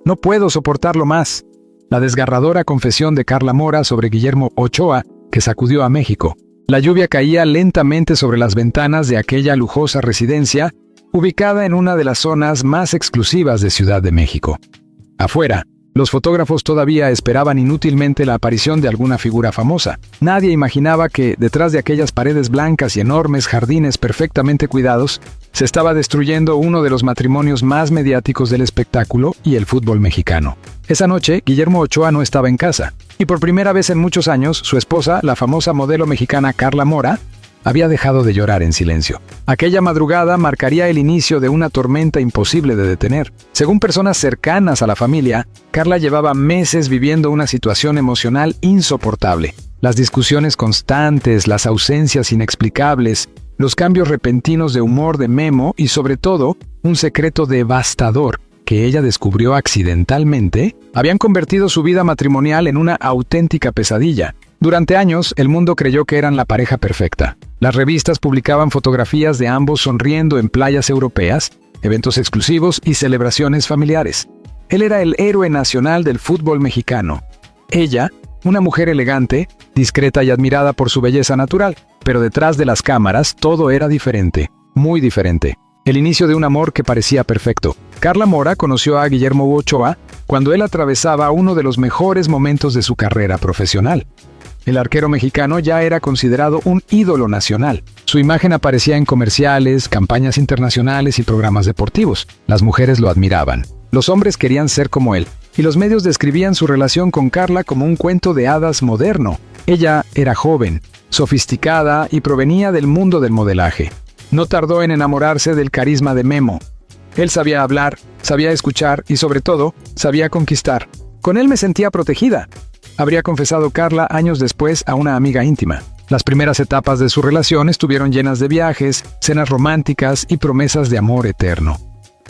No puedo soportarlo más. La desgarradora confesión de Carla Mora sobre Guillermo Ochoa, que sacudió a México. La lluvia caía lentamente sobre las ventanas de aquella lujosa residencia, ubicada en una de las zonas más exclusivas de Ciudad de México. Afuera, los fotógrafos todavía esperaban inútilmente la aparición de alguna figura famosa. Nadie imaginaba que, detrás de aquellas paredes blancas y enormes jardines perfectamente cuidados, se estaba destruyendo uno de los matrimonios más mediáticos del espectáculo y el fútbol mexicano. Esa noche, Guillermo Ochoa no estaba en casa, y por primera vez en muchos años, su esposa, la famosa modelo mexicana Carla Mora, había dejado de llorar en silencio. Aquella madrugada marcaría el inicio de una tormenta imposible de detener. Según personas cercanas a la familia, Carla llevaba meses viviendo una situación emocional insoportable. Las discusiones constantes, las ausencias inexplicables, los cambios repentinos de humor de Memo y, sobre todo, un secreto devastador que ella descubrió accidentalmente, habían convertido su vida matrimonial en una auténtica pesadilla. Durante años, el mundo creyó que eran la pareja perfecta. Las revistas publicaban fotografías de ambos sonriendo en playas europeas, eventos exclusivos y celebraciones familiares. Él era el héroe nacional del fútbol mexicano. Ella, una mujer elegante, discreta y admirada por su belleza natural. Pero detrás de las cámaras todo era diferente, muy diferente. El inicio de un amor que parecía perfecto. Carla Mora conoció a Guillermo Ochoa cuando él atravesaba uno de los mejores momentos de su carrera profesional. El arquero mexicano ya era considerado un ídolo nacional. Su imagen aparecía en comerciales, campañas internacionales y programas deportivos. Las mujeres lo admiraban. Los hombres querían ser como él, y los medios describían su relación con Carla como un cuento de hadas moderno. Ella era joven, sofisticada y provenía del mundo del modelaje. No tardó en enamorarse del carisma de Memo. Él sabía hablar, sabía escuchar y, sobre todo, sabía conquistar. Con él me sentía protegida, habría confesado Carla años después a una amiga íntima. Las primeras etapas de su relación estuvieron llenas de viajes, cenas románticas y promesas de amor eterno.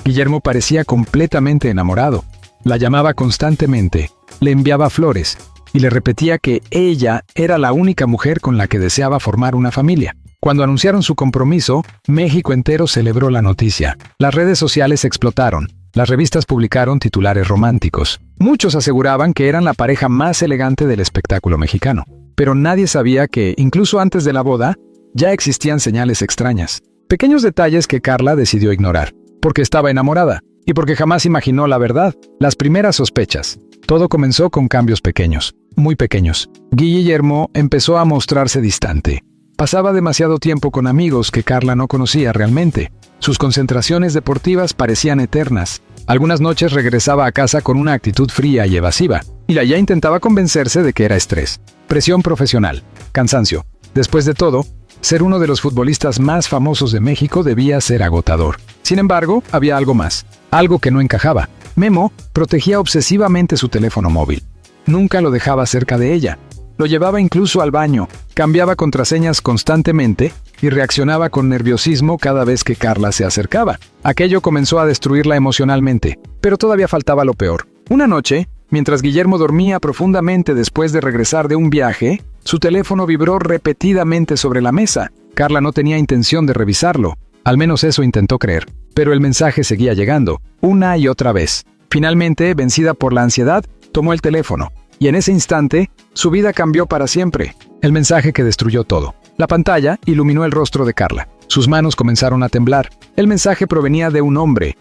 Guillermo parecía completamente enamorado. La llamaba constantemente, le enviaba flores y le repetía que ella era la única mujer con la que deseaba formar una familia. Cuando anunciaron su compromiso, México entero celebró la noticia. Las redes sociales explotaron. Las revistas publicaron titulares románticos. Muchos aseguraban que eran la pareja más elegante del espectáculo mexicano. Pero nadie sabía que, incluso antes de la boda, ya existían señales extrañas. Pequeños detalles que Carla decidió ignorar, porque estaba enamorada, y porque jamás imaginó la verdad, las primeras sospechas. Todo comenzó con cambios pequeños, muy pequeños. Guillermo empezó a mostrarse distante. Pasaba demasiado tiempo con amigos que Carla no conocía realmente. Sus concentraciones deportivas parecían eternas. Algunas noches regresaba a casa con una actitud fría y evasiva, y ella intentaba convencerse de que era estrés, presión profesional, cansancio. Después de todo, ser uno de los futbolistas más famosos de México debía ser agotador. Sin embargo, había algo más, algo que no encajaba. Memo protegía obsesivamente su teléfono móvil. Nunca lo dejaba cerca de ella. Lo llevaba incluso al baño, cambiaba contraseñas constantemente y reaccionaba con nerviosismo cada vez que Carla se acercaba. Aquello comenzó a destruirla emocionalmente, pero todavía faltaba lo peor. Una noche, mientras Guillermo dormía profundamente después de regresar de un viaje, su teléfono vibró repetidamente sobre la mesa. Carla no tenía intención de revisarlo, al menos eso intentó creer, pero el mensaje seguía llegando, una y otra vez. Finalmente, vencida por la ansiedad, tomó el teléfono. Y en ese instante, su vida cambió para siempre. El mensaje que destruyó todo. La pantalla iluminó el rostro de Carla. Sus manos comenzaron a temblar. El mensaje provenía de un hombre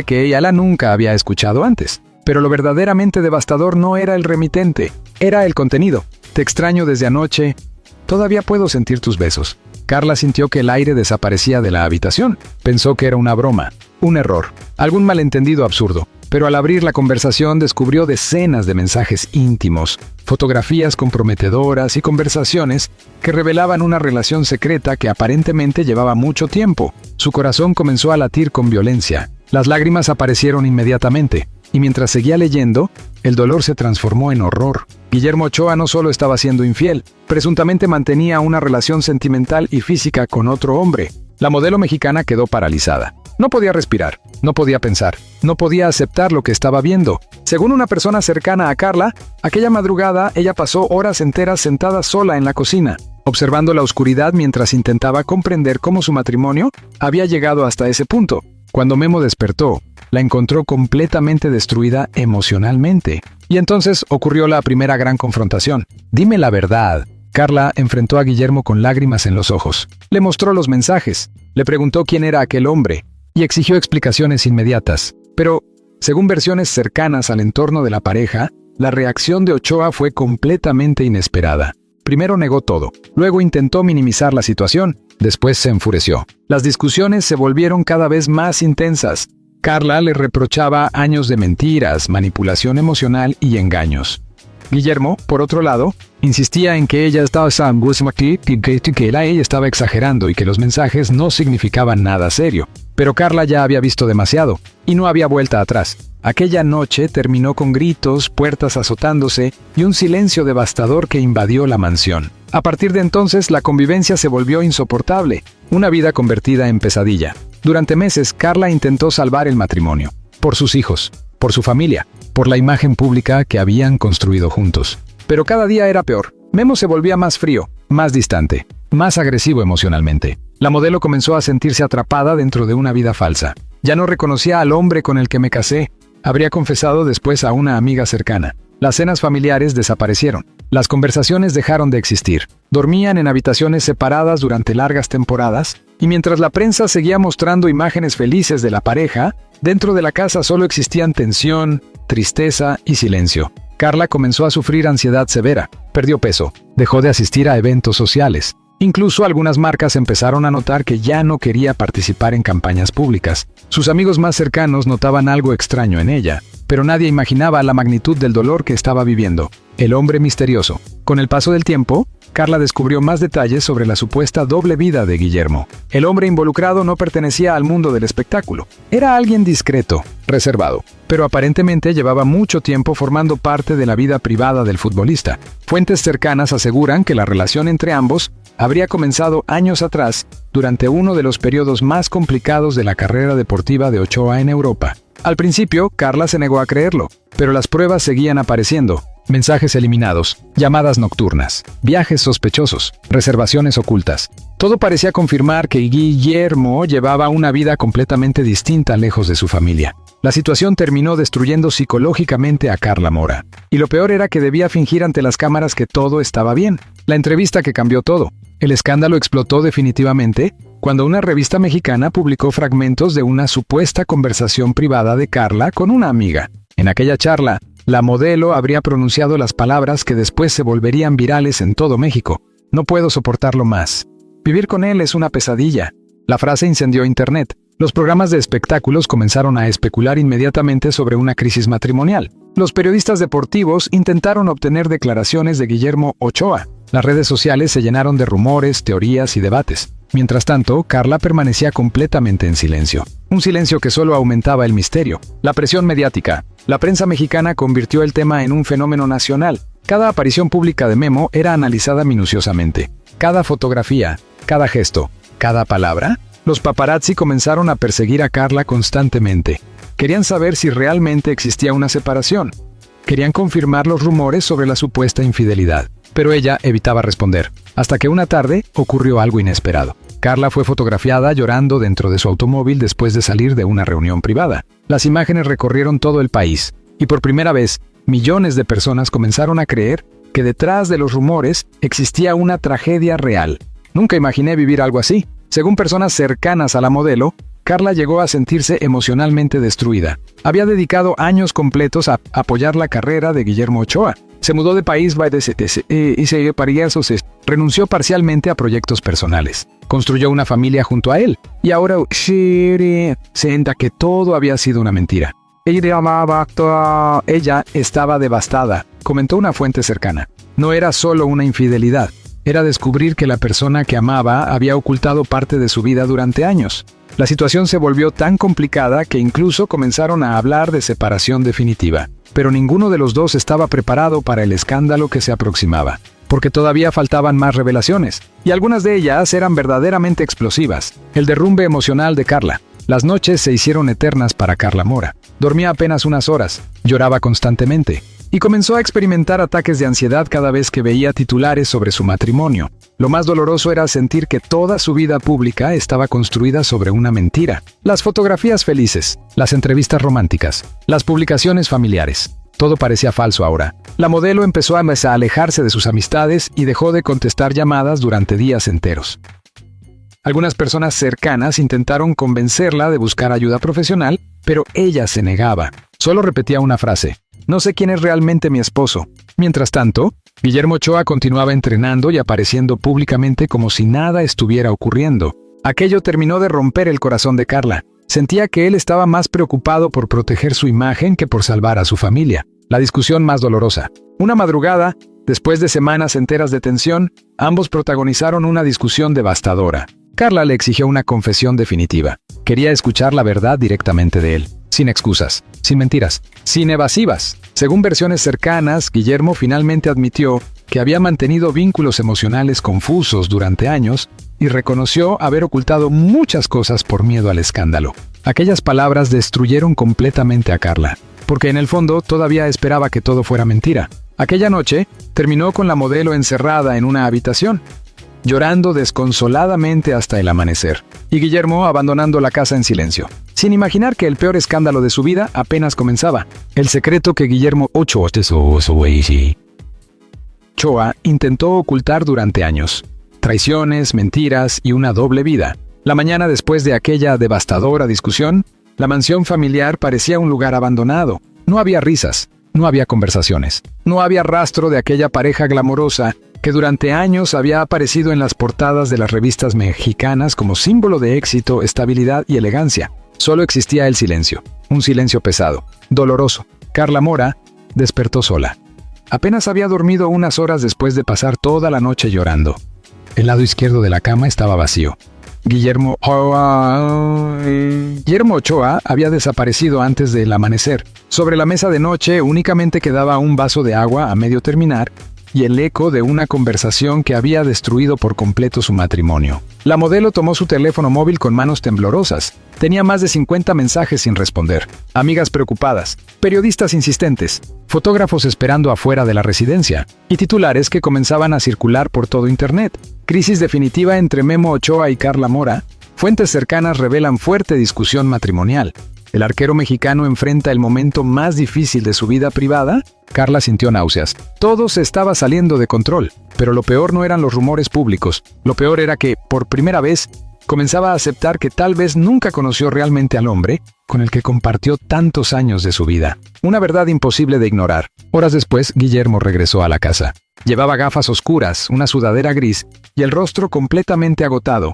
que ella nunca había escuchado antes. Pero lo verdaderamente devastador no era el remitente, era el contenido. Te extraño desde anoche. Todavía puedo sentir tus besos. Carla sintió que el aire desaparecía de la habitación. Pensó que era una broma, un error, algún malentendido absurdo. Pero al abrir la conversación descubrió decenas de mensajes íntimos, fotografías comprometedoras y conversaciones que revelaban una relación secreta que aparentemente llevaba mucho tiempo. Su corazón comenzó a latir con violencia. Las lágrimas aparecieron inmediatamente, y mientras seguía leyendo, el dolor se transformó en horror. Guillermo Ochoa no solo estaba siendo infiel, presuntamente mantenía una relación sentimental y física con otro hombre. La modelo mexicana quedó paralizada. No podía respirar, no podía pensar, no podía aceptar lo que estaba viendo. Según una persona cercana a Carla, aquella madrugada ella pasó horas enteras sentada sola en la cocina, observando la oscuridad mientras intentaba comprender cómo su matrimonio había llegado hasta ese punto. Cuando Memo despertó, la encontró completamente destruida emocionalmente. Y entonces ocurrió la primera gran confrontación. «Dime la verdad». Carla enfrentó a Guillermo con lágrimas en los ojos. Le mostró los mensajes, le preguntó quién era aquel hombre y exigió explicaciones inmediatas. Pero, según versiones cercanas al entorno de la pareja, la reacción de Ochoa fue completamente inesperada. Primero negó todo, luego intentó minimizar la situación, después se enfureció. Las discusiones se volvieron cada vez más intensas. Carla le reprochaba años de mentiras, manipulación emocional y engaños. Guillermo, por otro lado, insistía en que ella estaba exagerando y que los mensajes no significaban nada serio. Pero Carla ya había visto demasiado, y no había vuelta atrás. Aquella noche terminó con gritos, puertas azotándose y un silencio devastador que invadió la mansión. A partir de entonces, la convivencia se volvió insoportable, una vida convertida en pesadilla. Durante meses, Carla intentó salvar el matrimonio, por sus hijos, por su familia, por la imagen pública que habían construido juntos. Pero cada día era peor. Memo se volvía más frío, más distante, más agresivo emocionalmente. La modelo comenzó a sentirse atrapada dentro de una vida falsa. Ya no reconocía al hombre con el que me casé, habría confesado después a una amiga cercana. Las cenas familiares desaparecieron. Las conversaciones dejaron de existir. Dormían en habitaciones separadas durante largas temporadas, y mientras la prensa seguía mostrando imágenes felices de la pareja, dentro de la casa solo existían tensión, tristeza y silencio. Carla comenzó a sufrir ansiedad severa, perdió peso, dejó de asistir a eventos sociales. Incluso algunas marcas empezaron a notar que ya no quería participar en campañas públicas. Sus amigos más cercanos notaban algo extraño en ella, pero nadie imaginaba la magnitud del dolor que estaba viviendo. El hombre misterioso. Con el paso del tiempo, Carla descubrió más detalles sobre la supuesta doble vida de Guillermo. El hombre involucrado no pertenecía al mundo del espectáculo. Era alguien discreto, reservado, pero aparentemente llevaba mucho tiempo formando parte de la vida privada del futbolista. Fuentes cercanas aseguran que la relación entre ambos habría comenzado años atrás, durante uno de los periodos más complicados de la carrera deportiva de Ochoa en Europa. Al principio, Carla se negó a creerlo, pero las pruebas seguían apareciendo. Mensajes eliminados, llamadas nocturnas, viajes sospechosos, reservaciones ocultas. Todo parecía confirmar que Guillermo llevaba una vida completamente distinta lejos de su familia. La situación terminó destruyendo psicológicamente a Carla Mora. Y lo peor era que debía fingir ante las cámaras que todo estaba bien. La entrevista que cambió todo. El escándalo explotó definitivamente cuando una revista mexicana publicó fragmentos de una supuesta conversación privada de Carla con una amiga. En aquella charla, la modelo habría pronunciado las palabras que después se volverían virales en todo México. No puedo soportarlo más. Vivir con él es una pesadilla. La frase incendió Internet. Los programas de espectáculos comenzaron a especular inmediatamente sobre una crisis matrimonial. Los periodistas deportivos intentaron obtener declaraciones de Guillermo Ochoa. Las redes sociales se llenaron de rumores, teorías y debates. Mientras tanto, Carla permanecía completamente en silencio. Un silencio que solo aumentaba el misterio. La presión mediática. La prensa mexicana convirtió el tema en un fenómeno nacional. Cada aparición pública de Memo era analizada minuciosamente. Cada fotografía, cada gesto, cada palabra. Los paparazzi comenzaron a perseguir a Carla constantemente. Querían saber si realmente existía una separación. Querían confirmar los rumores sobre la supuesta infidelidad. Pero ella evitaba responder, hasta que una tarde ocurrió algo inesperado. Carla fue fotografiada llorando dentro de su automóvil después de salir de una reunión privada. Las imágenes recorrieron todo el país, y por primera vez, millones de personas comenzaron a creer que detrás de los rumores existía una tragedia real. Nunca imaginé vivir algo así. Según personas cercanas a la modelo, Carla llegó a sentirse emocionalmente destruida. Había dedicado años completos a apoyar la carrera de Guillermo Ochoa. Se mudó de país renunció parcialmente a proyectos personales. Construyó una familia junto a él. Y ahora sienta que todo había sido una mentira. Ella estaba devastada, comentó una fuente cercana. No era solo una infidelidad. Era descubrir que la persona que amaba había ocultado parte de su vida durante años. La situación se volvió tan complicada que incluso comenzaron a hablar de separación definitiva. Pero ninguno de los dos estaba preparado para el escándalo que se aproximaba, porque todavía faltaban más revelaciones, y algunas de ellas eran verdaderamente explosivas. El derrumbe emocional de Carla. Las noches se hicieron eternas para Carla Mora. Dormía apenas unas horas, lloraba constantemente, y comenzó a experimentar ataques de ansiedad cada vez que veía titulares sobre su matrimonio. Lo más doloroso era sentir que toda su vida pública estaba construida sobre una mentira. Las fotografías felices, las entrevistas románticas, las publicaciones familiares. Todo parecía falso ahora. La modelo empezó a alejarse de sus amistades y dejó de contestar llamadas durante días enteros. Algunas personas cercanas intentaron convencerla de buscar ayuda profesional, pero ella se negaba. Solo repetía una frase: "No sé quién es realmente mi esposo". Mientras tanto, Guillermo Ochoa continuaba entrenando y apareciendo públicamente como si nada estuviera ocurriendo. Aquello terminó de romper el corazón de Carla. Sentía que él estaba más preocupado por proteger su imagen que por salvar a su familia. La discusión más dolorosa. Una madrugada, después de semanas enteras de tensión, ambos protagonizaron una discusión devastadora. Carla le exigió una confesión definitiva. Quería escuchar la verdad directamente de él, sin excusas, sin mentiras, sin evasivas. Según versiones cercanas, Guillermo finalmente admitió que había mantenido vínculos emocionales confusos durante años y reconoció haber ocultado muchas cosas por miedo al escándalo. Aquellas palabras destruyeron completamente a Carla, porque en el fondo todavía esperaba que todo fuera mentira. Aquella noche, terminó con la modelo encerrada en una habitación, llorando desconsoladamente hasta el amanecer, y Guillermo abandonando la casa en silencio, sin imaginar que el peor escándalo de su vida apenas comenzaba. El secreto que Guillermo Ochoa intentó ocultar durante años. Traiciones, mentiras y una doble vida. La mañana después de aquella devastadora discusión, la mansión familiar parecía un lugar abandonado. No había risas, no había conversaciones, no había rastro de aquella pareja glamorosa que durante años había aparecido en las portadas de las revistas mexicanas como símbolo de éxito, estabilidad y elegancia. Solo existía el silencio, un silencio pesado, doloroso. Carla Mora despertó sola. Apenas había dormido unas horas después de pasar toda la noche llorando. El lado izquierdo de la cama estaba vacío. Guillermo Ochoa había desaparecido antes del amanecer. Sobre la mesa de noche únicamente quedaba un vaso de agua a medio terminar y el eco de una conversación que había destruido por completo su matrimonio. La modelo tomó su teléfono móvil con manos temblorosas. Tenía más de 50 mensajes sin responder. Amigas preocupadas, periodistas insistentes, fotógrafos esperando afuera de la residencia y titulares que comenzaban a circular por todo Internet. Crisis definitiva entre Memo Ochoa y Carla Mora. Fuentes cercanas revelan fuerte discusión matrimonial. El arquero mexicano enfrenta el momento más difícil de su vida privada. Carla sintió náuseas. Todo se estaba saliendo de control, pero lo peor no eran los rumores públicos. Lo peor era que, por primera vez, comenzaba a aceptar que tal vez nunca conoció realmente al hombre con el que compartió tantos años de su vida. Una verdad imposible de ignorar. Horas después, Guillermo regresó a la casa. Llevaba gafas oscuras, una sudadera gris y el rostro completamente agotado.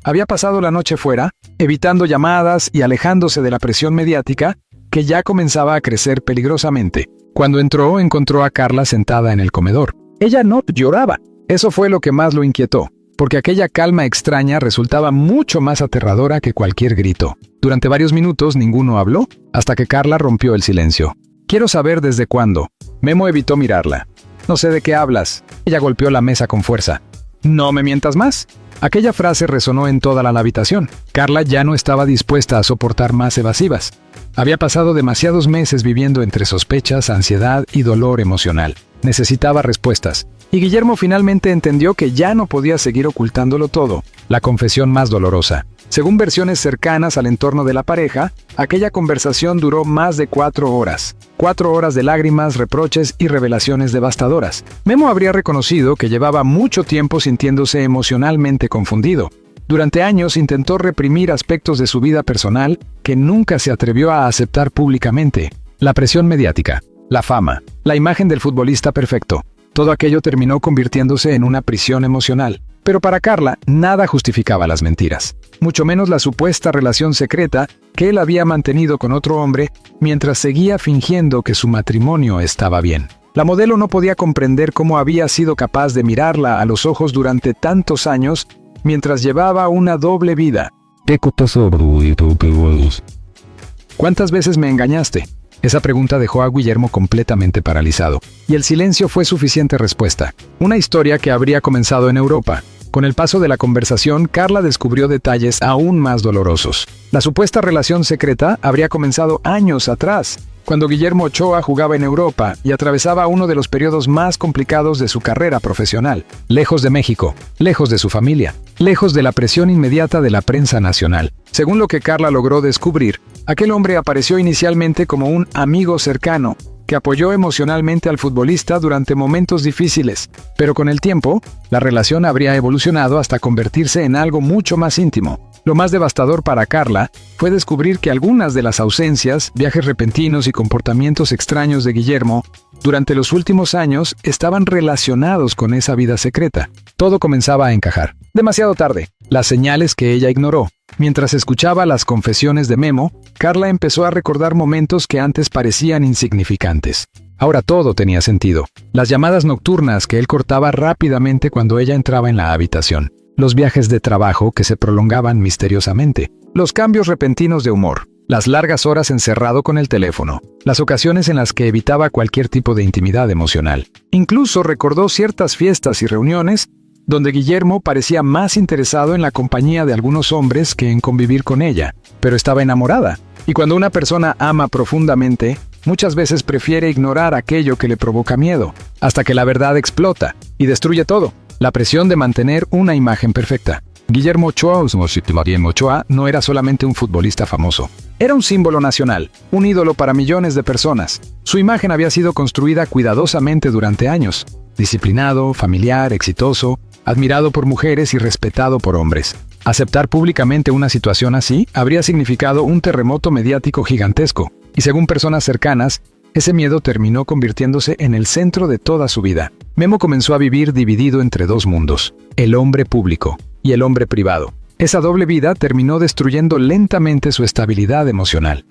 Había pasado la noche fuera, evitando llamadas y alejándose de la presión mediática que ya comenzaba a crecer peligrosamente. Cuando encontró a Carla sentada en el comedor. Ella no lloraba. Eso fue lo que más lo inquietó, porque aquella calma extraña resultaba mucho más aterradora que cualquier grito. Durante varios minutos ninguno habló, hasta que Carla rompió el silencio. «Quiero saber desde cuándo». Memo evitó mirarla. «No sé de qué hablas». Ella golpeó la mesa con fuerza. «No me mientas más». Aquella frase resonó en toda la habitación. Carla ya no estaba dispuesta a soportar más evasivas. Había pasado demasiados meses viviendo entre sospechas, ansiedad y dolor emocional. Necesitaba respuestas. Y Guillermo finalmente entendió que ya no podía seguir ocultándolo todo. La confesión más dolorosa. Según versiones cercanas al entorno de la pareja, aquella conversación duró más de 4 horas. 4 horas de lágrimas, reproches y revelaciones devastadoras. Memo habría reconocido que llevaba mucho tiempo sintiéndose emocionalmente confundido. Durante años intentó reprimir aspectos de su vida personal que nunca se atrevió a aceptar públicamente. La presión mediática, la fama, la imagen del futbolista perfecto. Todo aquello terminó convirtiéndose en una prisión emocional. Pero para Carla, nada justificaba las mentiras, mucho menos la supuesta relación secreta que él había mantenido con otro hombre mientras seguía fingiendo que su matrimonio estaba bien. La modelo no podía comprender cómo había sido capaz de mirarla a los ojos durante tantos años mientras llevaba una doble vida. ¿Cuántas veces me engañaste? Esa pregunta dejó a Guillermo completamente paralizado, y el silencio fue suficiente respuesta. Una historia que habría comenzado en Europa. Con el paso de la conversación, Carla descubrió detalles aún más dolorosos. La supuesta relación secreta habría comenzado años atrás. cuando Guillermo Ochoa jugaba en Europa y atravesaba uno de los periodos más complicados de su carrera profesional, lejos de México, lejos de su familia, lejos de la presión inmediata de la prensa nacional. Según lo que Carla logró descubrir, aquel hombre apareció inicialmente como un amigo cercano, que apoyó emocionalmente al futbolista durante momentos difíciles, pero con el tiempo, la relación habría evolucionado hasta convertirse en algo mucho más íntimo. Lo más devastador para Carla fue descubrir que algunas de las ausencias, viajes repentinos y comportamientos extraños de Guillermo durante los últimos años estaban relacionados con esa vida secreta. Todo comenzaba a encajar. Demasiado tarde, las señales que ella ignoró. Mientras escuchaba las confesiones de Memo, Carla empezó a recordar momentos que antes parecían insignificantes. Ahora todo tenía sentido. Las llamadas nocturnas que él cortaba rápidamente cuando ella entraba en la habitación. Los viajes de trabajo que se prolongaban misteriosamente. Los cambios repentinos de humor. Las largas horas encerrado con el teléfono. Las ocasiones en las que evitaba cualquier tipo de intimidad emocional. Incluso recordó ciertas fiestas y reuniones donde Guillermo parecía más interesado en la compañía de algunos hombres que en convivir con ella, pero estaba enamorada. Y cuando una persona ama profundamente, muchas veces prefiere ignorar aquello que le provoca miedo, hasta que la verdad explota y destruye todo. La presión de mantener una imagen perfecta. Guillermo Ochoa no era solamente un futbolista famoso. Era un símbolo nacional, un ídolo para millones de personas. Su imagen había sido construida cuidadosamente durante años. Disciplinado, familiar, exitoso, admirado por mujeres y respetado por hombres. Aceptar públicamente una situación así habría significado un terremoto mediático gigantesco, y según personas cercanas, ese miedo terminó convirtiéndose en el centro de toda su vida. Memo comenzó a vivir dividido entre dos mundos, el hombre público y el hombre privado. Esa doble vida terminó destruyendo lentamente su estabilidad emocional.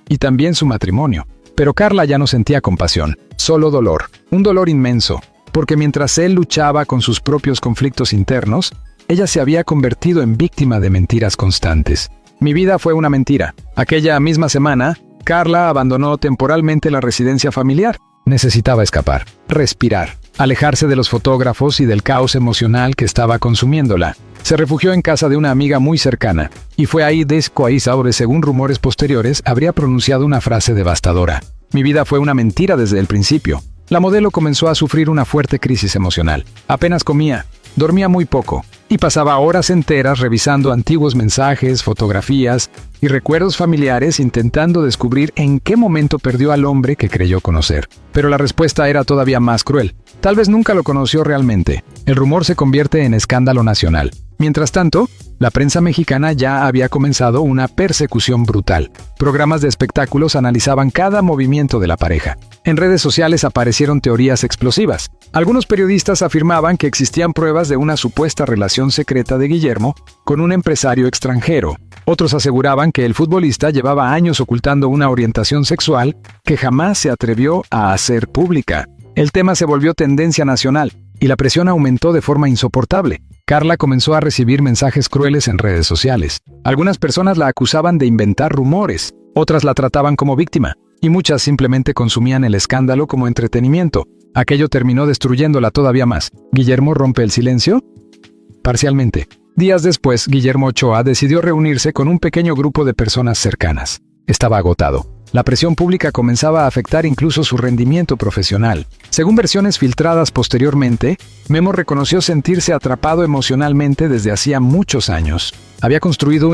Y también su matrimonio. Pero Carla ya no sentía compasión, solo dolor, un dolor inmenso. Porque mientras él luchaba con sus propios conflictos internos, ella se había convertido en víctima de mentiras constantes. Mi vida fue una mentira. Aquella misma semana, Carla abandonó temporalmente la residencia familiar. Necesitaba escapar, respirar, alejarse de los fotógrafos y del caos emocional que estaba consumiéndola. Se refugió en casa de una amiga muy cercana, y fue ahí donde, según rumores posteriores, habría pronunciado una frase devastadora. Mi vida fue una mentira desde el principio. La modelo comenzó a sufrir una fuerte crisis emocional. Apenas comía, dormía muy poco, y pasaba horas enteras revisando antiguos mensajes, fotografías y recuerdos familiares intentando descubrir en qué momento perdió al hombre que creyó conocer. Pero la respuesta era todavía más cruel. Tal vez nunca lo conoció realmente. El rumor se convierte en escándalo nacional. Mientras tanto, la prensa mexicana ya había comenzado una persecución brutal. Programas de espectáculos analizaban cada movimiento de la pareja. En redes sociales aparecieron teorías explosivas. Algunos periodistas afirmaban que existían pruebas de una supuesta relación secreta de Guillermo con un empresario extranjero. Otros aseguraban que el futbolista llevaba años ocultando una orientación sexual que jamás se atrevió a hacer pública. El tema se volvió tendencia nacional y la presión aumentó de forma insoportable. Carla comenzó a recibir mensajes crueles en redes sociales. Algunas personas la acusaban de inventar rumores, otras la trataban como víctima, y muchas simplemente consumían el escándalo como entretenimiento. Aquello terminó destruyéndola todavía más. ¿Guillermo rompe el silencio? Parcialmente. Días después, Guillermo Ochoa decidió reunirse con un pequeño grupo de personas cercanas. Estaba agotado. La presión pública comenzaba a afectar incluso su rendimiento profesional. Según versiones filtradas posteriormente, Memo reconoció sentirse atrapado emocionalmente desde hacía muchos años. Había construido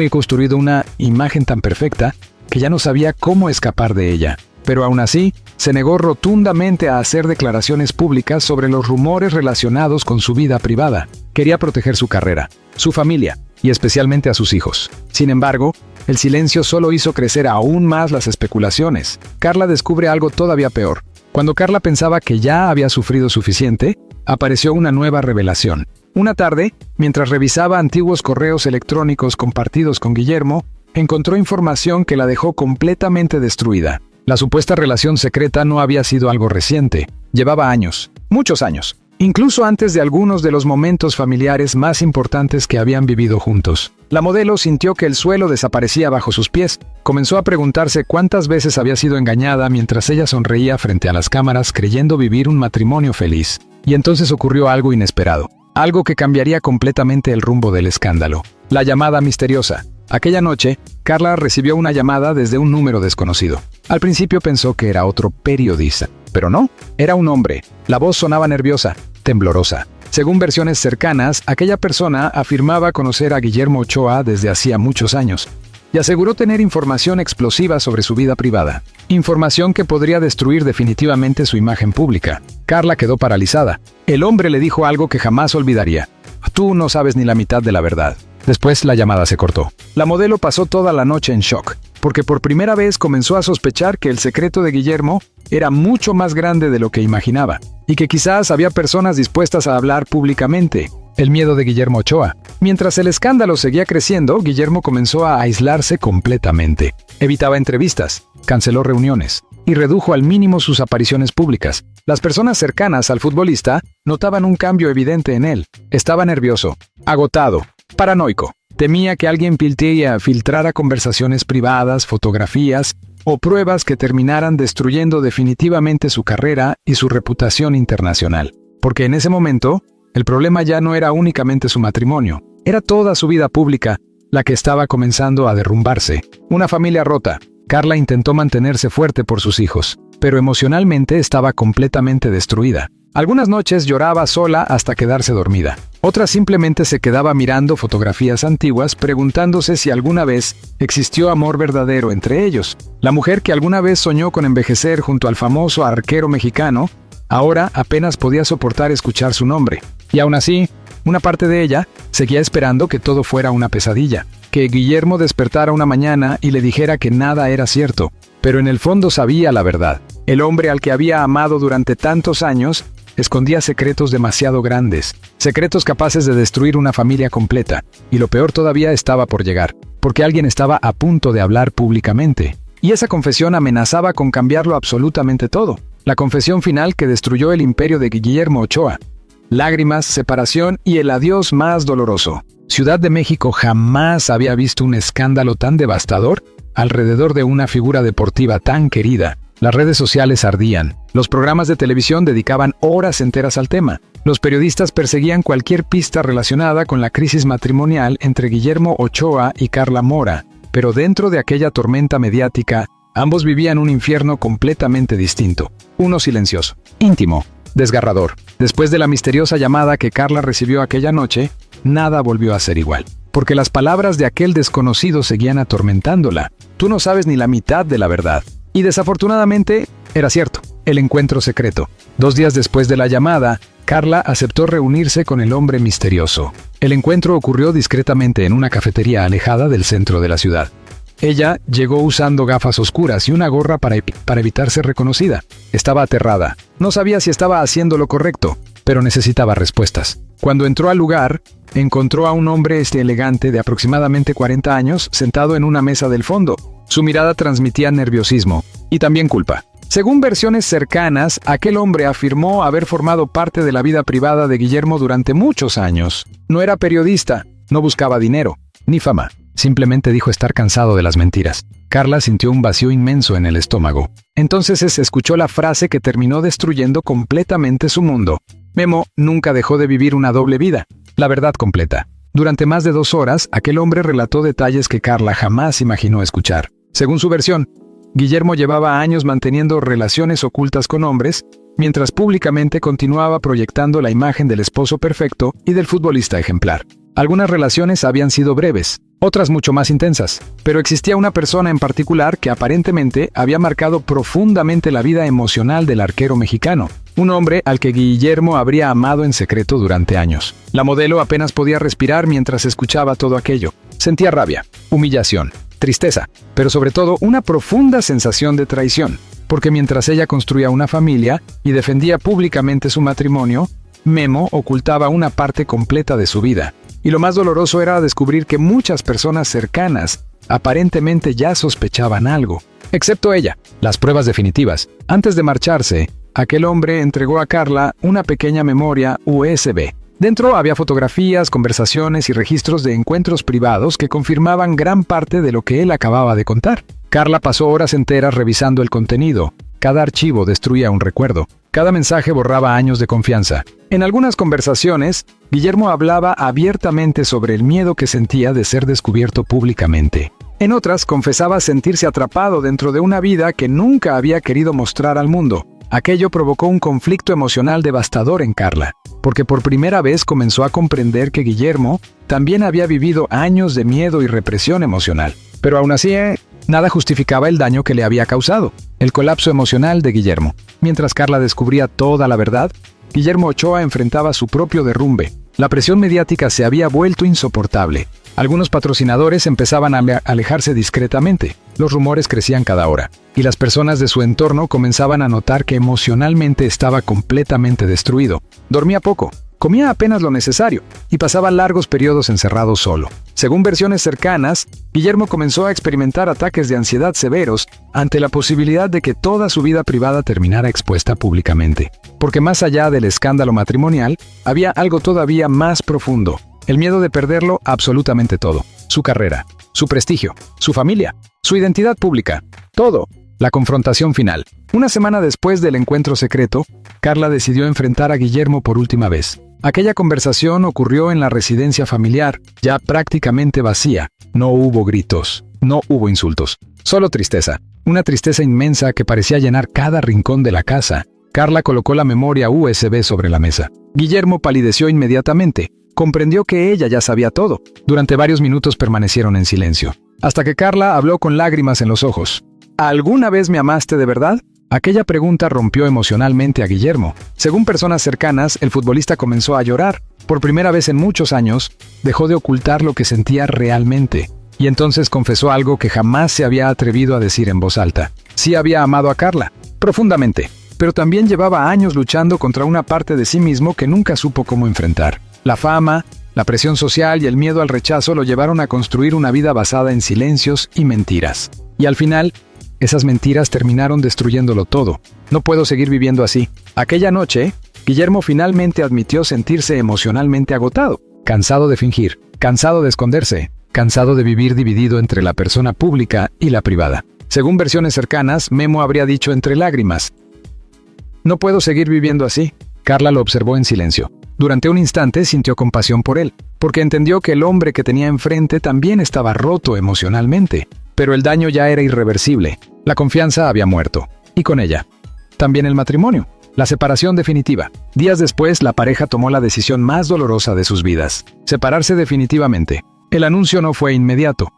una imagen tan perfecta que ya no sabía cómo escapar de ella. Pero aún así, se negó rotundamente a hacer declaraciones públicas sobre los rumores relacionados con su vida privada. Quería proteger su carrera, su familia y especialmente a sus hijos. Sin embargo, el silencio solo hizo crecer aún más las especulaciones. Carla descubre algo todavía peor. Cuando Carla pensaba que ya había sufrido suficiente, apareció una nueva revelación. Una tarde, mientras revisaba antiguos correos electrónicos compartidos con Guillermo, encontró información que la dejó completamente destruida. La supuesta relación secreta no había sido algo reciente. Llevaba años, muchos años. Incluso antes de algunos de los momentos familiares más importantes que habían vivido juntos. La modelo sintió que el suelo desaparecía bajo sus pies. Comenzó a preguntarse cuántas veces había sido engañada mientras ella sonreía frente a las cámaras creyendo vivir un matrimonio feliz. Y entonces ocurrió algo inesperado. Algo que cambiaría completamente el rumbo del escándalo. La llamada misteriosa. Aquella noche, Carla recibió una llamada desde un número desconocido. Al principio pensó que era otro periodista, pero no, era un hombre. La voz sonaba nerviosa, temblorosa. Según versiones cercanas, aquella persona afirmaba conocer a Guillermo Ochoa desde hacía muchos años y aseguró tener información explosiva sobre su vida privada. Información que podría destruir definitivamente su imagen pública. Carla quedó paralizada. El hombre le dijo algo que jamás olvidaría. Tú no sabes ni la mitad de la verdad. Después la llamada se cortó. La modelo pasó toda la noche en shock, porque por primera vez comenzó a sospechar que el secreto de Guillermo era mucho más grande de lo que imaginaba, y que quizás había personas dispuestas a hablar públicamente. El miedo de Guillermo Ochoa. Mientras el escándalo seguía creciendo, Guillermo comenzó a aislarse completamente. Evitaba entrevistas, canceló reuniones y redujo al mínimo sus apariciones públicas. Las personas cercanas al futbolista notaban un cambio evidente en él. Estaba nervioso, agotado, paranoico. Temía que alguien filtrara conversaciones privadas, fotografías o pruebas que terminaran destruyendo definitivamente su carrera y su reputación internacional. Porque en ese momento, el problema ya no era únicamente su matrimonio, era toda su vida pública la que estaba comenzando a derrumbarse. Una familia rota. Carla intentó mantenerse fuerte por sus hijos, pero emocionalmente estaba completamente destruida. Algunas noches lloraba sola hasta quedarse dormida. Otras simplemente se quedaba mirando fotografías antiguas, preguntándose si alguna vez existió amor verdadero entre ellos. La mujer que alguna vez soñó con envejecer junto al famoso arquero mexicano, ahora apenas podía soportar escuchar su nombre. Y aún así, una parte de ella seguía esperando que todo fuera una pesadilla, que Guillermo despertara una mañana y le dijera que nada era cierto. Pero en el fondo sabía la verdad. El hombre al que había amado durante tantos años escondía secretos demasiado grandes, secretos capaces de destruir una familia completa, y lo peor todavía estaba por llegar, porque alguien estaba a punto de hablar públicamente. Y esa confesión amenazaba con cambiarlo absolutamente todo. La confesión final que destruyó el imperio de Guillermo Ochoa. Lágrimas, separación y el adiós más doloroso. Ciudad de México jamás había visto un escándalo tan devastador alrededor de una figura deportiva tan querida. Las redes sociales ardían. Los programas de televisión dedicaban horas enteras al tema. Los periodistas perseguían cualquier pista relacionada con la crisis matrimonial entre Guillermo Ochoa y Carla Mora. Pero dentro de aquella tormenta mediática, ambos vivían un infierno completamente distinto. Uno silencioso, íntimo, desgarrador. Después de la misteriosa llamada que Carla recibió aquella noche, nada volvió a ser igual. Porque las palabras de aquel desconocido seguían atormentándola. Tú no sabes ni la mitad de la verdad. Y desafortunadamente, era cierto, el encuentro secreto. 2 días después de la llamada, Carla aceptó reunirse con el hombre misterioso. El encuentro ocurrió discretamente en una cafetería alejada del centro de la ciudad. Ella llegó usando gafas oscuras y una gorra para evitar ser reconocida. Estaba aterrada. No sabía si estaba haciendo lo correcto, pero necesitaba respuestas. Cuando entró al lugar, encontró a un hombre elegante de aproximadamente 40 años sentado en una mesa del fondo. Su mirada transmitía nerviosismo y también culpa. Según versiones cercanas, aquel hombre afirmó haber formado parte de la vida privada de Guillermo durante muchos años. No era periodista, no buscaba dinero, ni fama. Simplemente dijo estar cansado de las mentiras. Carla sintió un vacío inmenso en el estómago. Entonces se escuchó la frase que terminó destruyendo completamente su mundo. Memo nunca dejó de vivir una doble vida, la verdad completa. Durante más de 2 horas, aquel hombre relató detalles que Carla jamás imaginó escuchar. Según su versión, Guillermo llevaba años manteniendo relaciones ocultas con hombres, mientras públicamente continuaba proyectando la imagen del esposo perfecto y del futbolista ejemplar. Algunas relaciones habían sido breves, otras mucho más intensas, pero existía una persona en particular que aparentemente había marcado profundamente la vida emocional del arquero mexicano, un hombre al que Guillermo habría amado en secreto durante años. La modelo apenas podía respirar mientras escuchaba todo aquello. Sentía rabia, humillación, tristeza, pero sobre todo una profunda sensación de traición, porque mientras ella construía una familia y defendía públicamente su matrimonio, Memo ocultaba una parte completa de su vida. Y lo más doloroso era descubrir que muchas personas cercanas aparentemente ya sospechaban algo, excepto ella. Las pruebas definitivas. Antes de marcharse, aquel hombre entregó a Carla una pequeña memoria USB. Dentro había fotografías, conversaciones y registros de encuentros privados que confirmaban gran parte de lo que él acababa de contar. Carla pasó horas enteras revisando el contenido. Cada archivo destruía un recuerdo. Cada mensaje borraba años de confianza. En algunas conversaciones, Guillermo hablaba abiertamente sobre el miedo que sentía de ser descubierto públicamente. En otras, confesaba sentirse atrapado dentro de una vida que nunca había querido mostrar al mundo. Aquello provocó un conflicto emocional devastador en Carla, porque por primera vez comenzó a comprender que Guillermo también había vivido años de miedo y represión emocional. Pero aún así, nada justificaba el daño que le había causado, el colapso emocional de Guillermo. Mientras Carla descubría toda la verdad, Guillermo Ochoa enfrentaba su propio derrumbe. La presión mediática se había vuelto insoportable. Algunos patrocinadores empezaban a alejarse discretamente. Los rumores crecían cada hora, y las personas de su entorno comenzaban a notar que emocionalmente estaba completamente destruido. Dormía poco, comía apenas lo necesario, y pasaba largos periodos encerrado solo. Según versiones cercanas, Guillermo comenzó a experimentar ataques de ansiedad severos ante la posibilidad de que toda su vida privada terminara expuesta públicamente. Porque más allá del escándalo matrimonial, había algo todavía más profundo. El miedo de perderlo absolutamente todo. Su carrera, su prestigio, su familia, su identidad pública, todo. La confrontación final. Una semana después del encuentro secreto, Carla decidió enfrentar a Guillermo por última vez. Aquella conversación ocurrió en la residencia familiar, ya prácticamente vacía. No hubo gritos, no hubo insultos, solo tristeza. Una tristeza inmensa que parecía llenar cada rincón de la casa. Carla colocó la memoria USB sobre la mesa. Guillermo palideció inmediatamente. Comprendió que ella ya sabía todo. Durante varios minutos permanecieron en silencio, hasta que Carla habló con lágrimas en los ojos. ¿Alguna vez me amaste de verdad? Aquella pregunta rompió emocionalmente a Guillermo. Según personas cercanas, el futbolista comenzó a llorar. Por primera vez en muchos años, dejó de ocultar lo que sentía realmente. Y entonces confesó algo que jamás se había atrevido a decir en voz alta. Sí había amado a Carla, profundamente, pero también llevaba años luchando contra una parte de sí mismo que nunca supo cómo enfrentar. La fama, la presión social y el miedo al rechazo lo llevaron a construir una vida basada en silencios y mentiras. Y al final, esas mentiras terminaron destruyéndolo todo. No puedo seguir viviendo así. Aquella noche, Guillermo finalmente admitió sentirse emocionalmente agotado, cansado de fingir, cansado de esconderse, cansado de vivir dividido entre la persona pública y la privada. Según versiones cercanas, Memo habría dicho entre lágrimas: «No puedo seguir viviendo así». Carla lo observó en silencio. Durante un instante sintió compasión por él, porque entendió que el hombre que tenía enfrente también estaba roto emocionalmente. Pero el daño ya era irreversible. La confianza había muerto. Y con ella, también el matrimonio. La separación definitiva. Días después, la pareja tomó la decisión más dolorosa de sus vidas: separarse definitivamente. El anuncio no fue inmediato.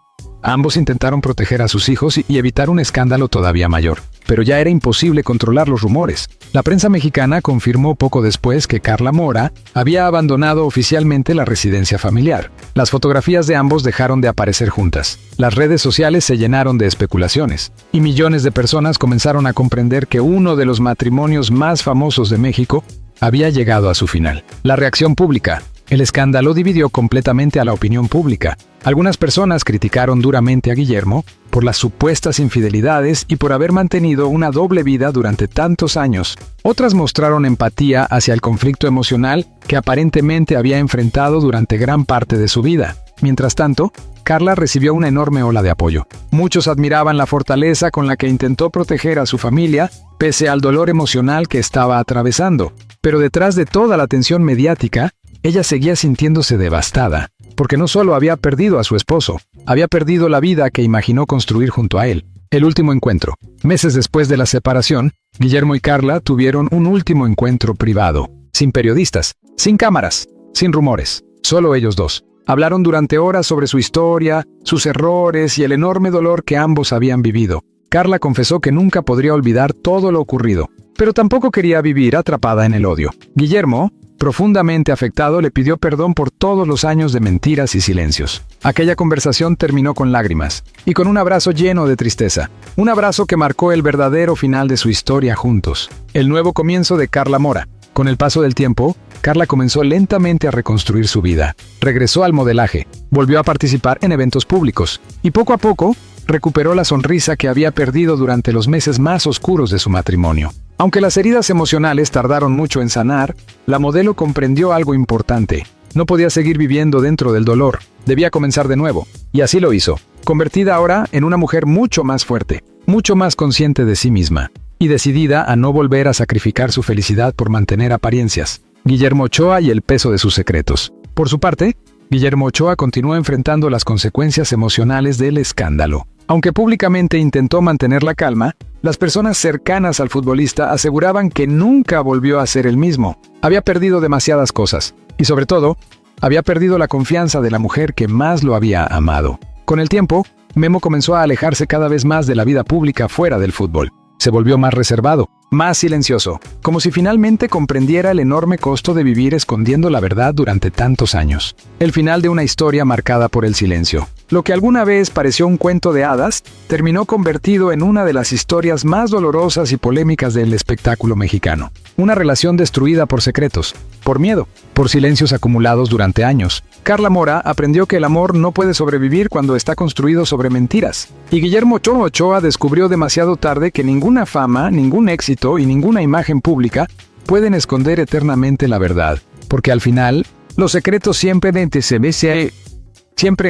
Ambos intentaron proteger a sus hijos y evitar un escándalo todavía mayor. Pero ya era imposible controlar los rumores. La prensa mexicana confirmó poco después que Carla Mora había abandonado oficialmente la residencia familiar. Las fotografías de ambos dejaron de aparecer juntas. Las redes sociales se llenaron de especulaciones. Y millones de personas comenzaron a comprender que uno de los matrimonios más famosos de México había llegado a su final. La reacción pública. El escándalo dividió completamente a la opinión pública. Algunas personas criticaron duramente a Guillermo por las supuestas infidelidades y por haber mantenido una doble vida durante tantos años. Otras mostraron empatía hacia el conflicto emocional que aparentemente había enfrentado durante gran parte de su vida. Mientras tanto, Carla recibió una enorme ola de apoyo. Muchos admiraban la fortaleza con la que intentó proteger a su familia, pese al dolor emocional que estaba atravesando. Pero detrás de toda la tensión mediática, ella seguía sintiéndose devastada, porque no solo había perdido a su esposo, había perdido la vida que imaginó construir junto a él. El último encuentro. Meses después de la separación, Guillermo y Carla tuvieron un último encuentro privado, sin periodistas, sin cámaras, sin rumores, solo ellos dos. Hablaron durante horas sobre su historia, sus errores y el enorme dolor que ambos habían vivido. Carla confesó que nunca podría olvidar todo lo ocurrido, pero tampoco quería vivir atrapada en el odio. Guillermo, profundamente afectado, le pidió perdón por todos los años de mentiras y silencios. Aquella conversación terminó con lágrimas y con un abrazo lleno de tristeza. Un abrazo que marcó el verdadero final de su historia juntos. El nuevo comienzo de Carla Mora. Con el paso del tiempo, Carla comenzó lentamente a reconstruir su vida. Regresó al modelaje, volvió a participar en eventos públicos y poco a poco recuperó la sonrisa que había perdido durante los meses más oscuros de su matrimonio. Aunque las heridas emocionales tardaron mucho en sanar, la modelo comprendió algo importante. No podía seguir viviendo dentro del dolor, debía comenzar de nuevo. Y así lo hizo, convertida ahora en una mujer mucho más fuerte, mucho más consciente de sí misma, y decidida a no volver a sacrificar su felicidad por mantener apariencias. Guillermo Ochoa y el peso de sus secretos. Por su parte, Guillermo Ochoa continuó enfrentando las consecuencias emocionales del escándalo. Aunque públicamente intentó mantener la calma, las personas cercanas al futbolista aseguraban que nunca volvió a ser el mismo. Había perdido demasiadas cosas, y sobre todo, había perdido la confianza de la mujer que más lo había amado. Con el tiempo, Memo comenzó a alejarse cada vez más de la vida pública fuera del fútbol. Se volvió más reservado, más silencioso, como si finalmente comprendiera el enorme costo de vivir escondiendo la verdad durante tantos años. El final de una historia marcada por el silencio. Lo que alguna vez pareció un cuento de hadas, terminó convertido en una de las historias más dolorosas y polémicas del espectáculo mexicano. Una relación destruida por secretos, por miedo, por silencios acumulados durante años. Carla Mora aprendió que el amor no puede sobrevivir cuando está construido sobre mentiras. Y Guillermo Ochoa descubrió demasiado tarde que ninguna fama, ningún éxito y ninguna imagen pública pueden esconder eternamente la verdad. Porque al final, los secretos siempre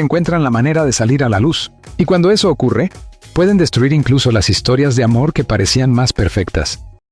encuentran la manera de salir a la luz. Y cuando eso ocurre, pueden destruir incluso las historias de amor que parecían más perfectas.